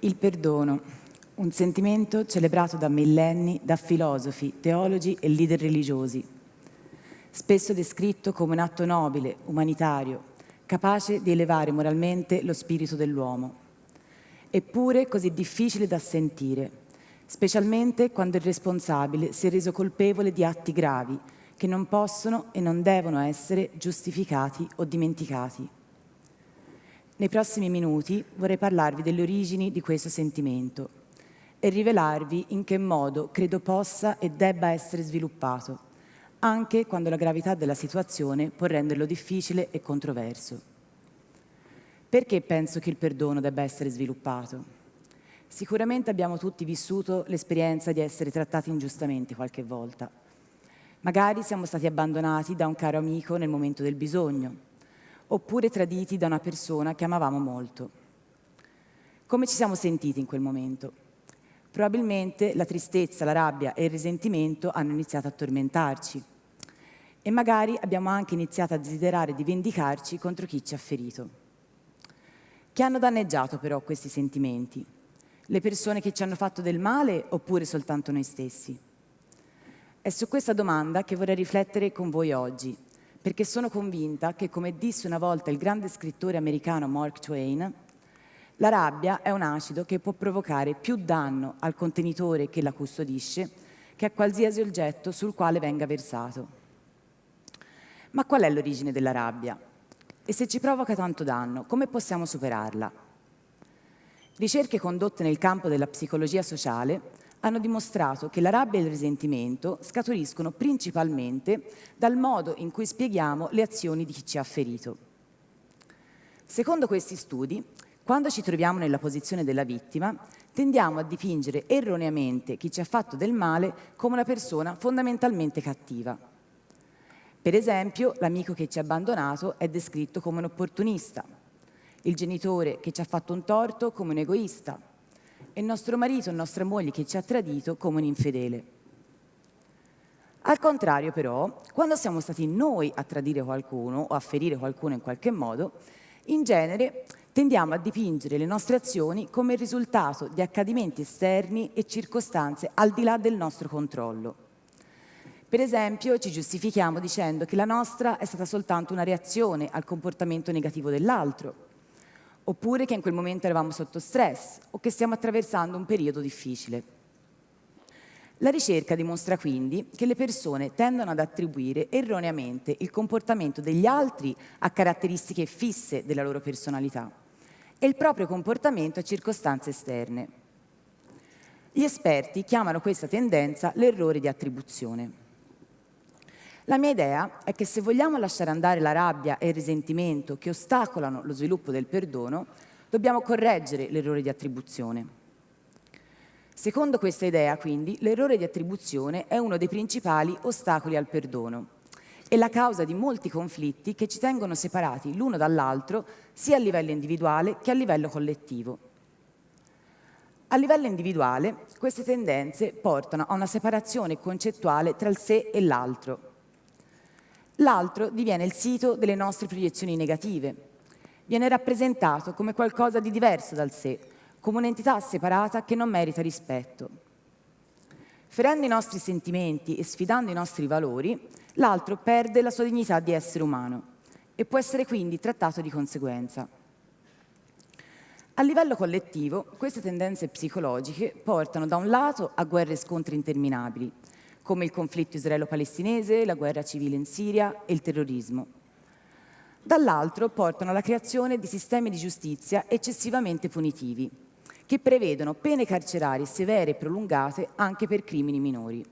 Il perdono, un sentimento celebrato da millenni da filosofi, teologi e leader religiosi, spesso descritto come un atto nobile, umanitario, capace di elevare moralmente lo spirito dell'uomo, eppure così difficile da sentire, specialmente quando il responsabile si è reso colpevole di atti gravi che non possono e non devono essere giustificati o dimenticati. Nei prossimi minuti vorrei parlarvi delle origini di questo sentimento e rivelarvi in che modo credo possa e debba essere sviluppato, anche quando la gravità della situazione può renderlo difficile e controverso. Perché penso che il perdono debba essere sviluppato? Sicuramente abbiamo tutti vissuto l'esperienza di essere trattati ingiustamente qualche volta. Magari siamo stati abbandonati da un caro amico nel momento del bisogno, oppure traditi da una persona che amavamo molto. Come ci siamo sentiti in quel momento? Probabilmente la tristezza, la rabbia e il risentimento hanno iniziato a tormentarci e magari abbiamo anche iniziato a desiderare di vendicarci contro chi ci ha ferito. Che hanno danneggiato però questi sentimenti? Le persone che ci hanno fatto del male oppure soltanto noi stessi? È su questa domanda che vorrei riflettere con voi oggi, perché sono convinta che, come disse una volta il grande scrittore americano Mark Twain, la rabbia è un acido che può provocare più danno al contenitore che la custodisce che a qualsiasi oggetto sul quale venga versato. Ma qual è l'origine della rabbia? E se ci provoca tanto danno, come possiamo superarla? Ricerche condotte nel campo della psicologia sociale hanno dimostrato che la rabbia e il risentimento scaturiscono principalmente dal modo in cui spieghiamo le azioni di chi ci ha ferito. Secondo questi studi, quando ci troviamo nella posizione della vittima, tendiamo a dipingere erroneamente chi ci ha fatto del male come una persona fondamentalmente cattiva. Per esempio, l'amico che ci ha abbandonato è descritto come un opportunista, il genitore che ci ha fatto un torto come un egoista, e il nostro marito o nostra moglie che ci ha tradito come un infedele. Al contrario, però, quando siamo stati noi a tradire qualcuno o a ferire qualcuno in qualche modo, in genere tendiamo a dipingere le nostre azioni come il risultato di accadimenti esterni e circostanze al di là del nostro controllo. Per esempio, ci giustifichiamo dicendo che la nostra è stata soltanto una reazione al comportamento negativo dell'altro, oppure che in quel momento eravamo sotto stress o che stiamo attraversando un periodo difficile. La ricerca dimostra quindi che le persone tendono ad attribuire erroneamente il comportamento degli altri a caratteristiche fisse della loro personalità e il proprio comportamento a circostanze esterne. Gli esperti chiamano questa tendenza l'errore di attribuzione. La mia idea è che se vogliamo lasciare andare la rabbia e il risentimento che ostacolano lo sviluppo del perdono, dobbiamo correggere l'errore di attribuzione. Secondo questa idea, quindi, l'errore di attribuzione è uno dei principali ostacoli al perdono e la causa di molti conflitti che ci tengono separati l'uno dall'altro sia a livello individuale che a livello collettivo. A livello individuale, queste tendenze portano a una separazione concettuale tra il sé e l'altro. L'altro diviene il sito delle nostre proiezioni negative. Viene rappresentato come qualcosa di diverso dal sé, come un'entità separata che non merita rispetto. Ferendo i nostri sentimenti e sfidando i nostri valori, l'altro perde la sua dignità di essere umano e può essere quindi trattato di conseguenza. A livello collettivo, queste tendenze psicologiche portano da un lato a guerre e scontri interminabili, come il conflitto israelo-palestinese, la guerra civile in Siria e il terrorismo. Dall'altro portano alla creazione di sistemi di giustizia eccessivamente punitivi, che prevedono pene carcerarie severe e prolungate anche per crimini minori.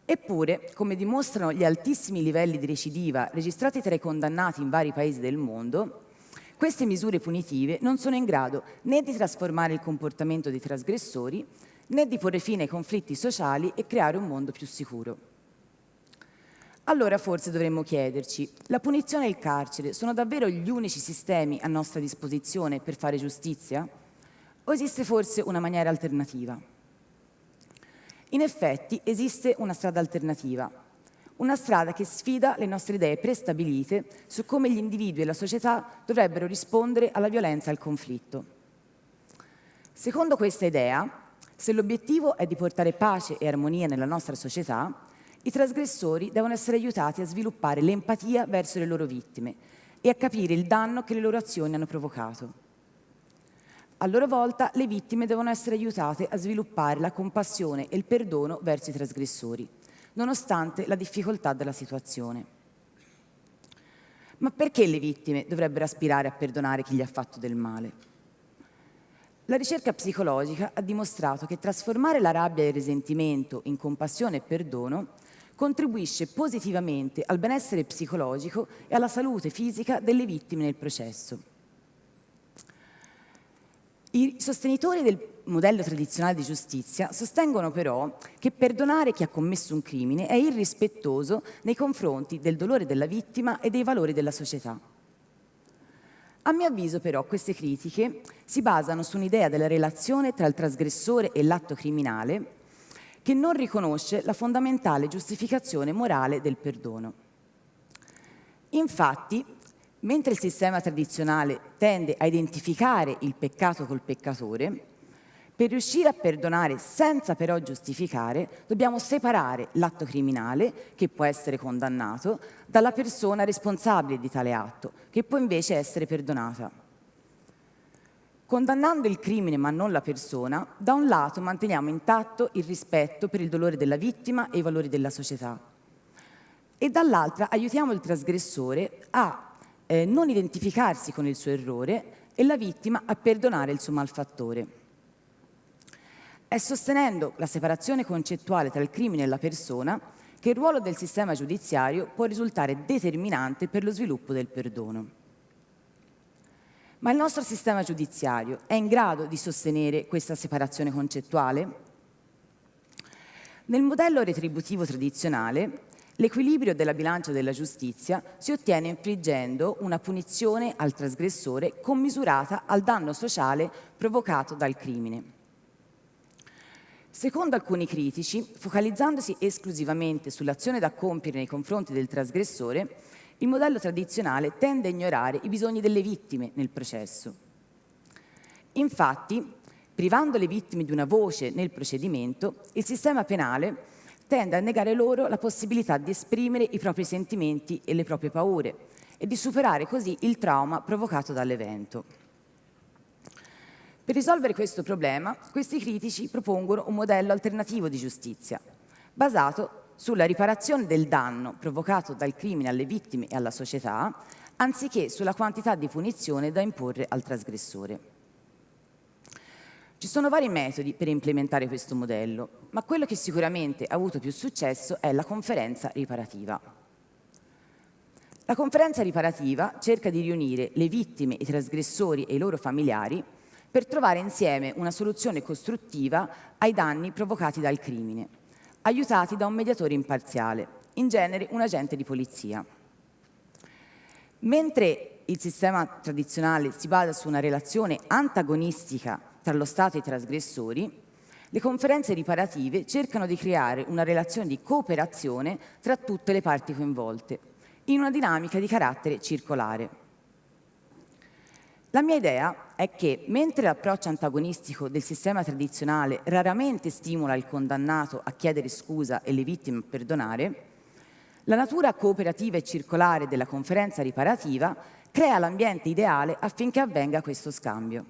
Eppure, come dimostrano gli altissimi livelli di recidiva registrati tra i condannati in vari paesi del mondo, queste misure punitive non sono in grado né di trasformare il comportamento dei trasgressori, né di porre fine ai conflitti sociali e creare un mondo più sicuro. Allora forse dovremmo chiederci, la punizione e il carcere sono davvero gli unici sistemi a nostra disposizione per fare giustizia? O esiste forse una maniera alternativa? In effetti esiste una strada alternativa, una strada che sfida le nostre idee prestabilite su come gli individui e la società dovrebbero rispondere alla violenza e al conflitto. Secondo questa idea, se l'obiettivo è di portare pace e armonia nella nostra società, i trasgressori devono essere aiutati a sviluppare l'empatia verso le loro vittime e a capire il danno che le loro azioni hanno provocato. A loro volta, le vittime devono essere aiutate a sviluppare la compassione e il perdono verso i trasgressori, nonostante la difficoltà della situazione. Ma perché le vittime dovrebbero aspirare a perdonare chi gli ha fatto del male? La ricerca psicologica ha dimostrato che trasformare la rabbia e il risentimento in compassione e perdono contribuisce positivamente al benessere psicologico e alla salute fisica delle vittime nel processo. I sostenitori del modello tradizionale di giustizia sostengono però che perdonare chi ha commesso un crimine è irrispettoso nei confronti del dolore della vittima e dei valori della società. A mio avviso, però, queste critiche si basano su un'idea della relazione tra il trasgressore e l'atto criminale che non riconosce la fondamentale giustificazione morale del perdono. Infatti, mentre il sistema tradizionale tende a identificare il peccato col peccatore, per riuscire a perdonare senza però giustificare, dobbiamo separare l'atto criminale, che può essere condannato, dalla persona responsabile di tale atto, che può invece essere perdonata. Condannando il crimine ma non la persona, da un lato manteniamo intatto il rispetto per il dolore della vittima e i valori della società, e dall'altra aiutiamo il trasgressore a non identificarsi con il suo errore e la vittima a perdonare il suo malfattore. È sostenendo la separazione concettuale tra il crimine e la persona che il ruolo del sistema giudiziario può risultare determinante per lo sviluppo del perdono. Ma il nostro sistema giudiziario è in grado di sostenere questa separazione concettuale? Nel modello retributivo tradizionale, l'equilibrio della bilancia della giustizia si ottiene infliggendo una punizione al trasgressore commisurata al danno sociale provocato dal crimine. Secondo alcuni critici, focalizzandosi esclusivamente sull'azione da compiere nei confronti del trasgressore, il modello tradizionale tende a ignorare i bisogni delle vittime nel processo. Infatti, privando le vittime di una voce nel procedimento, il sistema penale tende a negare loro la possibilità di esprimere i propri sentimenti e le proprie paure e di superare così il trauma provocato dall'evento. Per risolvere questo problema, questi critici propongono un modello alternativo di giustizia, basato sulla riparazione del danno provocato dal crimine alle vittime e alla società, anziché sulla quantità di punizione da imporre al trasgressore. Ci sono vari metodi per implementare questo modello, ma quello che sicuramente ha avuto più successo è la conferenza riparativa. La conferenza riparativa cerca di riunire le vittime, i trasgressori e i loro familiari per trovare insieme una soluzione costruttiva ai danni provocati dal crimine, aiutati da un mediatore imparziale, in genere un agente di polizia. Mentre il sistema tradizionale si basa su una relazione antagonistica tra lo Stato e i trasgressori, le conferenze riparative cercano di creare una relazione di cooperazione tra tutte le parti coinvolte, in una dinamica di carattere circolare. La mia idea è che, mentre l'approccio antagonistico del sistema tradizionale raramente stimola il condannato a chiedere scusa e le vittime a perdonare, la natura cooperativa e circolare della conferenza riparativa crea l'ambiente ideale affinché avvenga questo scambio.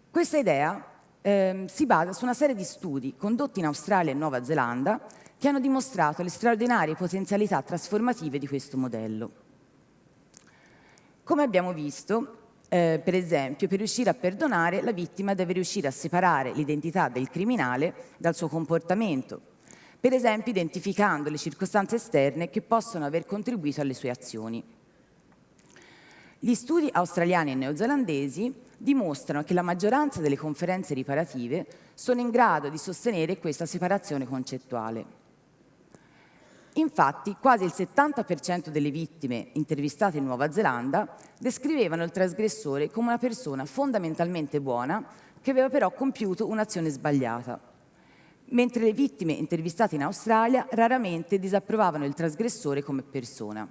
Questa idea si basa su una serie di studi condotti in Australia e Nuova Zelanda che hanno dimostrato le straordinarie potenzialità trasformative di questo modello. Come abbiamo visto, per esempio, per riuscire a perdonare, la vittima deve riuscire a separare l'identità del criminale dal suo comportamento, per esempio identificando le circostanze esterne che possono aver contribuito alle sue azioni. Gli studi australiani e neozelandesi dimostrano che la maggioranza delle conferenze riparative sono in grado di sostenere questa separazione concettuale. Infatti, quasi il 70% delle vittime intervistate in Nuova Zelanda descrivevano il trasgressore come una persona fondamentalmente buona che aveva però compiuto un'azione sbagliata, mentre le vittime intervistate in Australia raramente disapprovavano il trasgressore come persona.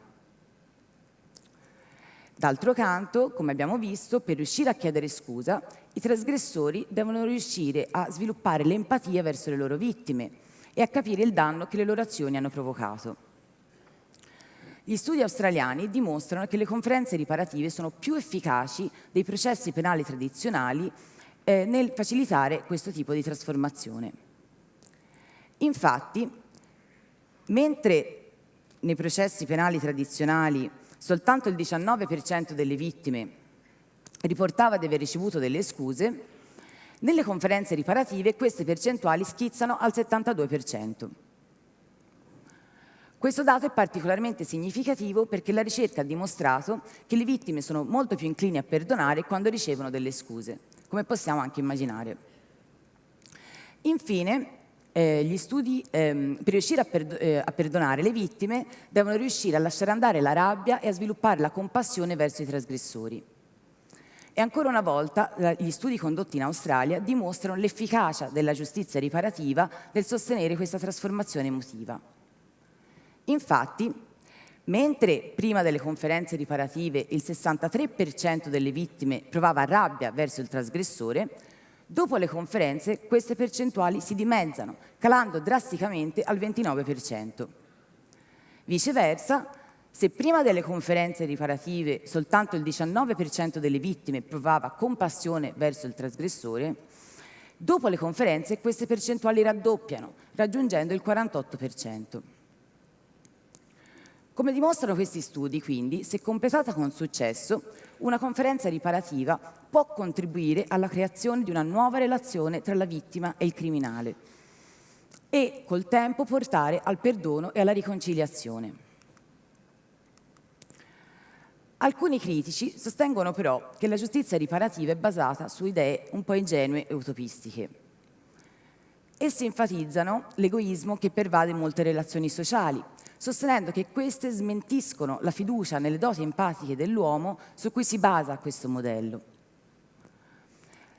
D'altro canto, come abbiamo visto, per riuscire a chiedere scusa, i trasgressori devono riuscire a sviluppare l'empatia verso le loro vittime e a capire il danno che le loro azioni hanno provocato. Gli studi australiani dimostrano che le conferenze riparative sono più efficaci dei processi penali tradizionali nel facilitare questo tipo di trasformazione. Infatti, mentre nei processi penali tradizionali soltanto il 19% delle vittime riportava di aver ricevuto delle scuse, nelle conferenze riparative queste percentuali schizzano al 72%. Questo dato è particolarmente significativo perché la ricerca ha dimostrato che le vittime sono molto più inclini a perdonare quando ricevono delle scuse, come possiamo anche immaginare. Infine, gli studi per riuscire a perdonare le vittime devono riuscire a lasciare andare la rabbia e a sviluppare la compassione verso i trasgressori. E ancora una volta gli studi condotti in Australia dimostrano l'efficacia della giustizia riparativa nel sostenere questa trasformazione emotiva. Infatti, mentre prima delle conferenze riparative il 63% delle vittime provava rabbia verso il trasgressore, dopo le conferenze queste percentuali si dimezzano, calando drasticamente al 29%. Viceversa, se prima delle conferenze riparative soltanto il 19% delle vittime provava compassione verso il trasgressore, dopo le conferenze queste percentuali raddoppiano, raggiungendo il 48%. Come dimostrano questi studi, quindi, se completata con successo, una conferenza riparativa può contribuire alla creazione di una nuova relazione tra la vittima e il criminale e, col tempo, portare al perdono e alla riconciliazione. Alcuni critici sostengono però che la giustizia riparativa è basata su idee un po' ingenue e utopistiche. Essi enfatizzano l'egoismo che pervade molte relazioni sociali, sostenendo che queste smentiscono la fiducia nelle doti empatiche dell'uomo su cui si basa questo modello.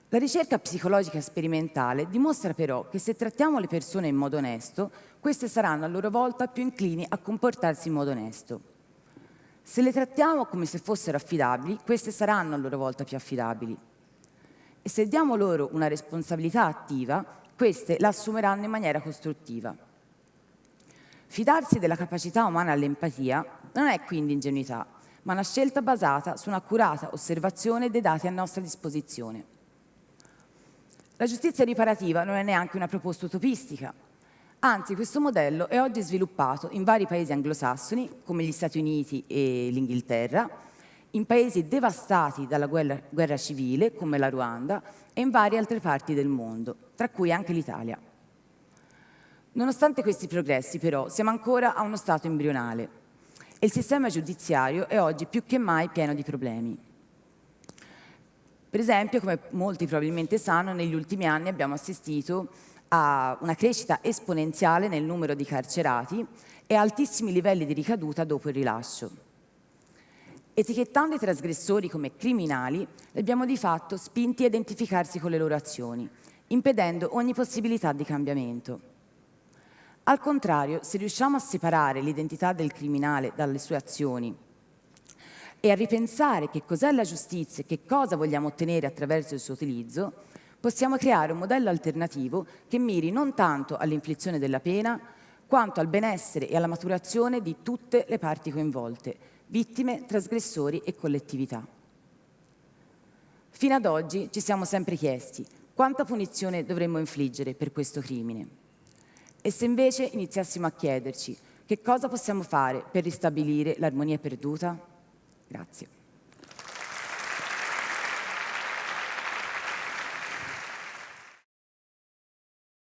La ricerca psicologica sperimentale dimostra però che se trattiamo le persone in modo onesto, queste saranno a loro volta più inclini a comportarsi in modo onesto. Se le trattiamo come se fossero affidabili, queste saranno a loro volta più affidabili. E se diamo loro una responsabilità attiva, queste la assumeranno in maniera costruttiva. Fidarsi della capacità umana all'empatia non è quindi ingenuità, ma una scelta basata su un'accurata osservazione dei dati a nostra disposizione. La giustizia riparativa non è neanche una proposta utopistica. Anzi, questo modello è oggi sviluppato in vari paesi anglosassoni, come gli Stati Uniti e l'Inghilterra, in paesi devastati dalla guerra civile, come la Ruanda, e in varie altre parti del mondo, tra cui anche l'Italia. Nonostante questi progressi, però, siamo ancora a uno stato embrionale e il sistema giudiziario è oggi più che mai pieno di problemi. Per esempio, come molti probabilmente sanno, negli ultimi anni abbiamo assistito a una crescita esponenziale nel numero di carcerati e a altissimi livelli di ricaduta dopo il rilascio. Etichettando i trasgressori come criminali, li abbiamo di fatto spinti a identificarsi con le loro azioni, impedendo ogni possibilità di cambiamento. Al contrario, se riusciamo a separare l'identità del criminale dalle sue azioni e a ripensare che cos'è la giustizia e che cosa vogliamo ottenere attraverso il suo utilizzo, possiamo creare un modello alternativo che miri non tanto all'inflizione della pena, quanto al benessere e alla maturazione di tutte le parti coinvolte, vittime, trasgressori e collettività. Fino ad oggi ci siamo sempre chiesti quanta punizione dovremmo infliggere per questo crimine. E se invece iniziassimo a chiederci che cosa possiamo fare per ristabilire l'armonia perduta? Grazie.